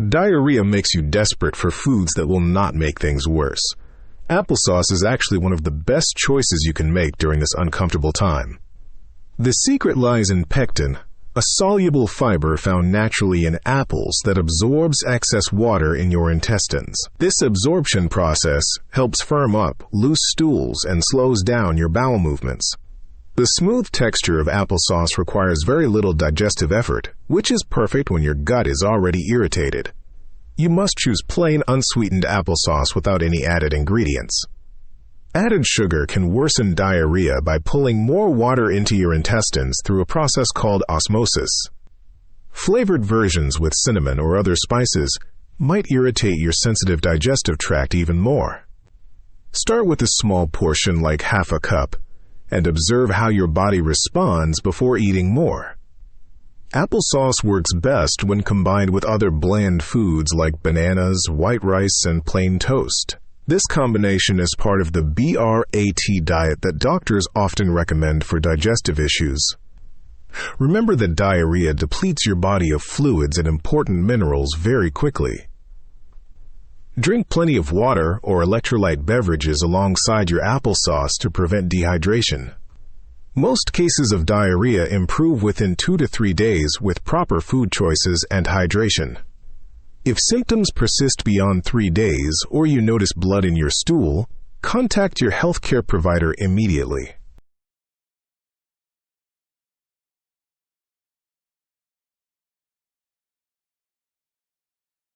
Diarrhea makes you desperate for foods that will not make things worse. Applesauce is actually one of the best choices you can make during this uncomfortable time. The secret lies in pectin, a soluble fiber found naturally in apples that absorbs excess water in your intestines. This absorption process helps firm up loose stools and slows down your bowel movements. The smooth texture of applesauce requires very little digestive effort, which is perfect when your gut is already irritated. You must choose plain unsweetened applesauce without any added ingredients. Added sugar can worsen diarrhea by pulling more water into your intestines through a process called osmosis. Flavored versions with cinnamon or other spices might irritate your sensitive digestive tract even more. Start with a small portion like half a cup, and observe how your body responds before eating more. Applesauce works best when combined with other bland foods like bananas, white rice, and plain toast. This combination is part of the BRAT diet that doctors often recommend for digestive issues. Remember that diarrhea depletes your body of fluids and important minerals very quickly. Drink plenty of water or electrolyte beverages alongside your applesauce to prevent dehydration. Most cases of diarrhea improve within 2 to 3 days with proper food choices and hydration. If symptoms persist beyond 3 days or you notice blood in your stool, contact your healthcare provider immediately.